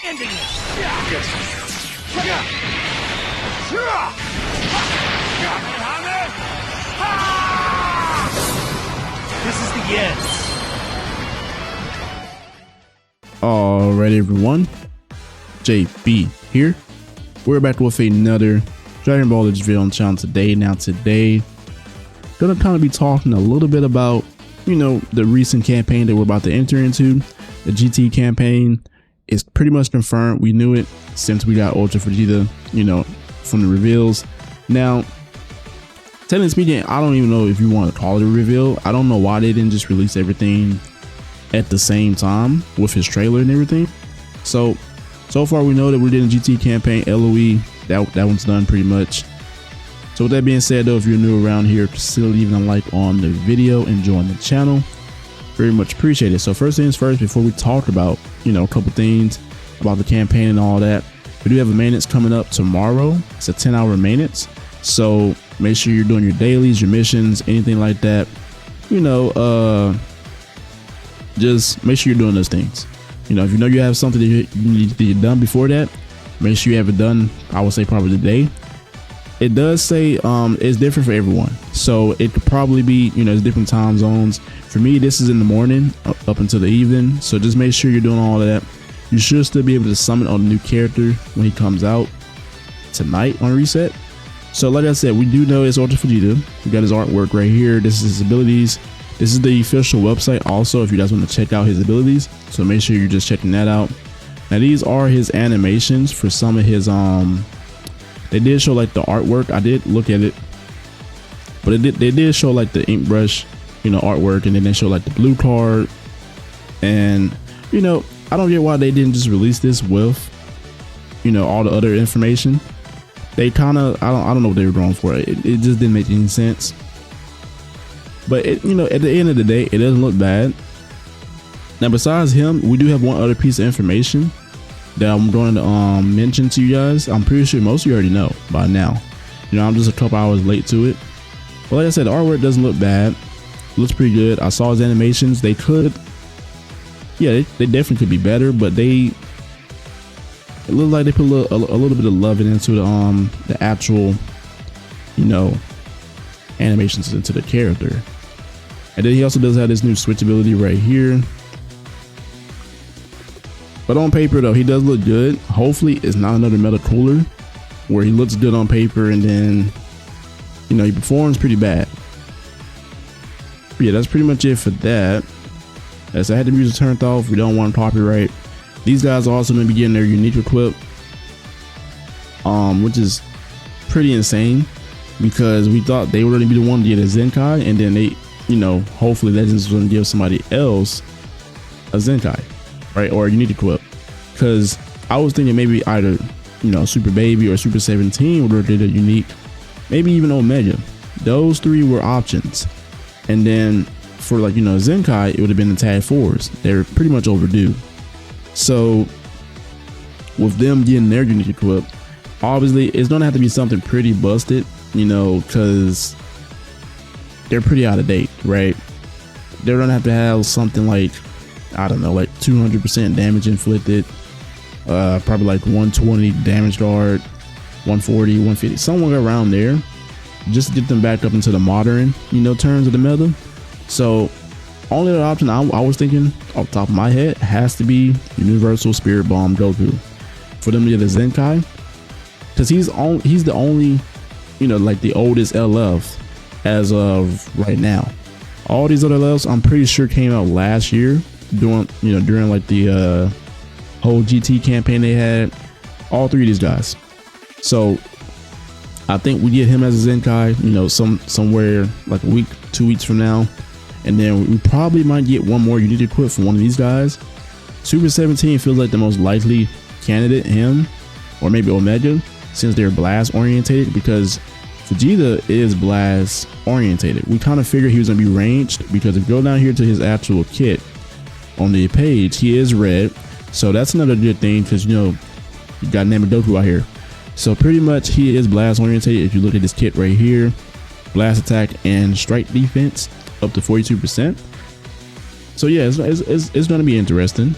Ending this. This is the end. Alright everyone, JB here. We're back with another Dragon Ball Z video on the channel today. Now today, gonna kind of be talking a little bit about, you know, the recent campaign that we're about to enter into. The GT campaign is pretty much confirmed. We knew it since we got Ultra Vegeta, you know, from the reveals. Now, technically speaking, I don't even know if you want to call it a reveal. I don't know why they didn't just release everything at the same time with his trailer and everything. So far we know that we're doing GT campaign, LOE, that one's done pretty much. So with that being said though, if you're new around here, consider leaving a like on the video and join the channel. Very much appreciate it. So first things first, before we talk about, you know, a couple things about the campaign and all that, we do have a maintenance coming up tomorrow. It's a 10-hour maintenance. So make sure you're doing your dailies, your missions, anything like that. You know, just make sure you're doing those things. You know, if you know you have something that you need to get done before that, make sure you have it done, I would say probably today. It does say it's different for everyone. So it could probably be, you know, it's different time zones. For me, this is in the morning up until the evening. So just make sure you're doing all of that. You should still be able to summon on a new character when he comes out tonight on reset. So like I said, we do know it's Ultra Vegeta. We got his artwork right here. This is his abilities. This is the official website also if you guys want to check out his abilities. So make sure you're just checking that out. Now these are his animations for some of his they did show like the artwork. I did look at it, but they did show like the ink brush, you know, artwork, and then they show like the blue card. And you know, I don't get why they didn't just release this with, you know, all the other information. They kind of, I don't know what they were going for. It just didn't make any sense. But it, you know, at the end of the day, it doesn't look bad. Now besides him, we do have one other piece of information that I'm going to mention to you guys. I'm pretty sure most of you already know by now. You know, I'm just a couple hours late to it. But like I said, the artwork doesn't look bad. It looks pretty good. I saw his animations. They could, yeah, they definitely could be better, but it looks like they put a little bit of love into the actual, you know, animations into the character. And then he also does have this new switch ability right here. But on paper though, he does look good. Hopefully it's not another Meta Cooler where he looks good on paper and then, you know, he performs pretty bad. But yeah, that's pretty much it for that. As I had the music turned off, we don't want copyright. These guys are also going to be getting their unique equip, which is pretty insane because we thought they were going to be the one to get a Zenkai, and then they, you know, hopefully Legends was going to give somebody else a Zenkai, right, or a unique equip. Because I was thinking maybe either, you know, Super Baby or Super 17 would have did a unique, maybe even Omega. Those three were options, and then for like, you know, Zenkai, it would have been the Tag 4s. They're pretty much overdue. So with them getting their unique equip, obviously it's gonna have to be something pretty busted, you know, because they're pretty out of date, right? They're gonna have to have something like, I don't know, like 200% damage inflicted, probably like 120 damage guard, 140, 150, somewhere around there, just to get them back up into the modern, you know, terms of the meta. So only other option I was thinking off the top of my head has to be Universal Spirit Bomb Goku for them to get a Zenkai, because he's the only, you know, like the oldest LF as of right now. All these other LFs I'm pretty sure came out last year during like the whole GT campaign they had. All three of these guys. So I think we get him as a Zenkai, you know, somewhere like a week, 2 weeks from now. And then we probably might get one more unique equip from one of these guys. Super 17 feels like the most likely candidate, him or maybe Omega, since they're blast orientated, because Vegeta is blast orientated. We kind of figured he was going to be ranged, because if you go down here to his actual kit on the page, he is red. So that's another good thing, because, you know, you got Namadoku out here. So pretty much he is blast orientated. If you look at this kit right here, blast attack and strike defense up to 42%. So yeah, it's going to be interesting.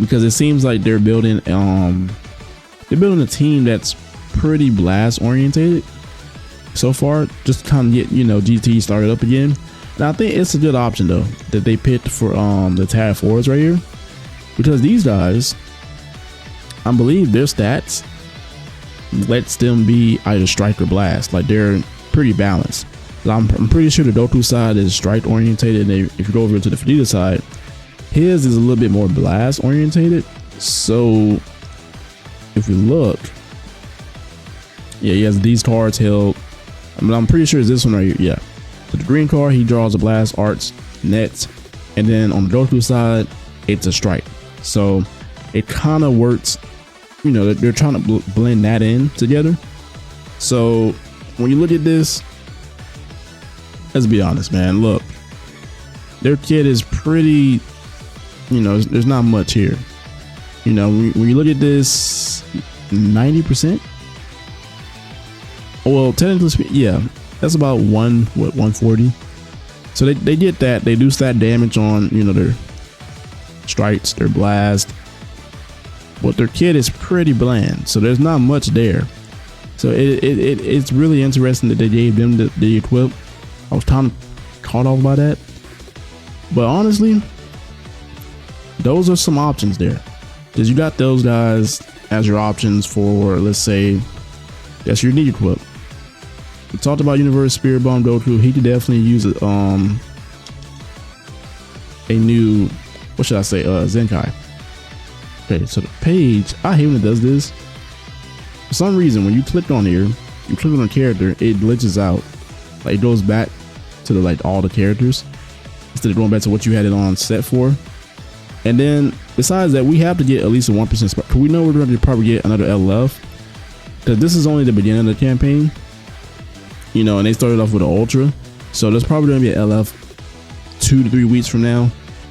because it seems like they're building a team that's pretty blast orientated so far, just kind of get, you know, GT started up again. And I think it's a good option though that they picked for the Tag Forwards right here, because these guys, I believe their stats lets them be either strike or blast. Like, they're pretty balanced. I'm pretty sure the Doku side is strike orientated, and if you go over to the Vegeta side, his is a little bit more blast orientated. So if we look, yeah, he has these cards held. I mean, I'm pretty sure it's this one right here. Yeah. So the green card, he draws a blast, arts, nets, and then on the Doku side, it's a strike. So it kind of works. You know, they're trying to blend that in together. So when you look at this, let's be honest, man. Look, their kit is pretty, you know, there's not much here. You know, when you look at this, 90%. Well, technically, yeah, that's about 140. So they get that. They do stat damage on, you know, their strikes, their blast. But their kit is pretty bland, so there's not much there. So it's really interesting that they gave them the equip. I was kind of caught off by that, but honestly, those are some options there, because you got those guys as your options for, let's say, that's your need equip. We talked about Universe Spirit Bomb Doku. He could definitely use a new, what should I say, Zenkai. Okay, so the page, I hate when it does this. For some reason, when you click on here, you click on a character, it glitches out. Like, it goes back to the, like, all the characters instead of going back to what you had it on set for. And then besides that, we have to get at least a 1% spot, because we know we're going to probably get another LF, because this is only the beginning of the campaign, you know, and they started off with an Ultra, so there's probably going to be an LF 2 to 3 weeks from now,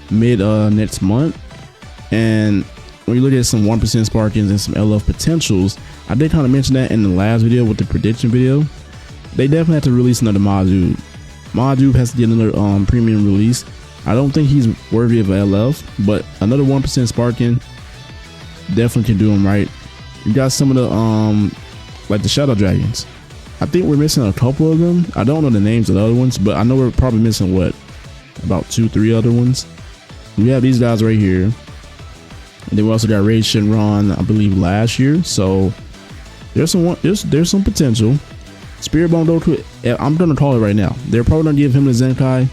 mid next month. And when you look at some 1% Sparkins and some LF potentials, I did kind of mention that in the last video with the prediction video. They definitely have to release another Maju. Maju has to get another premium release. I don't think he's worthy of an LF, but another 1% Sparkin definitely can do him right. You got some of the like the Shadow Dragons. I think we're missing a couple of them. I don't know the names of the other ones, but I know we're probably missing what, about 2-3 other ones. We have these guys right here, and then we also got Raid Shinron, I believe, last year. So there's some potential. Spirit Bomb Doku, I'm gonna call it right now. They're probably gonna give him the Zenkai,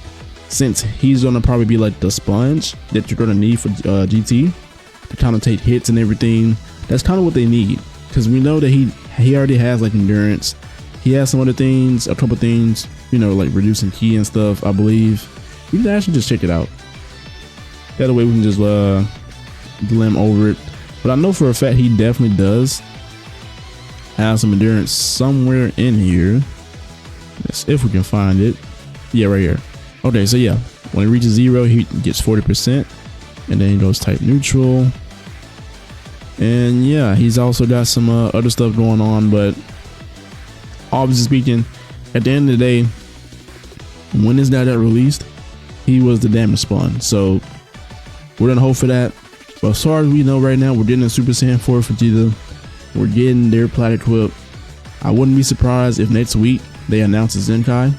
since he's gonna probably be like the sponge that you're gonna need for GT to kind of take hits and everything. That's kind of what they need, because we know that he already has like endurance. He has some other things, a couple things, you know, like reducing ki and stuff, I believe. You can actually just check it out. That way we can just glim over it. But I know for a fact he definitely does have some endurance somewhere in here. Let's see if we can find it. Yeah, right here. Okay, so yeah, when it reaches 0, he gets 40%, and then he goes type neutral. And yeah, he's also got some other stuff going on, but obviously speaking, at the end of the day, when this guy got released, he was the damage spawn. So we're gonna hope for that. But as far as we know right now, we're getting a Super Saiyan 4 for Vegeta. We're getting their plat equip. I wouldn't be surprised if next week they announce a Zenkai,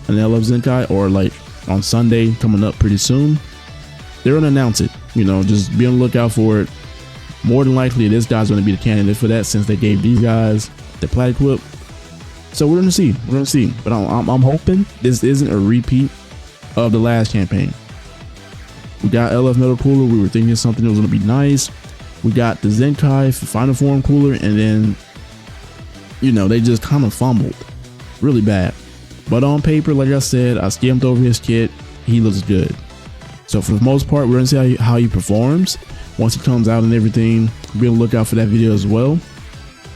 an LF Zenkai, or like on Sunday coming up pretty soon. They're gonna announce it. You know, just be on the lookout for it. More than likely, this guy's gonna be the candidate for that, since they gave these guys the plat equip. So we're gonna see. We're gonna see. But I'm hoping this isn't a repeat of the last campaign. We got LF Metal Cooler. We were thinking something that was gonna be nice. We got the Zenkai Final Form Cooler, and then, you know, they just kind of fumbled really bad. But on paper, like I said, I skimmed over his kit. He looks good. So for the most part, we're gonna see how he performs once he comes out and everything. Be on the lookout for that video as well.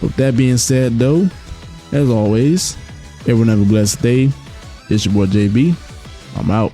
With that being said, though, as always, everyone have a blessed day. It's your boy JB. I'm out.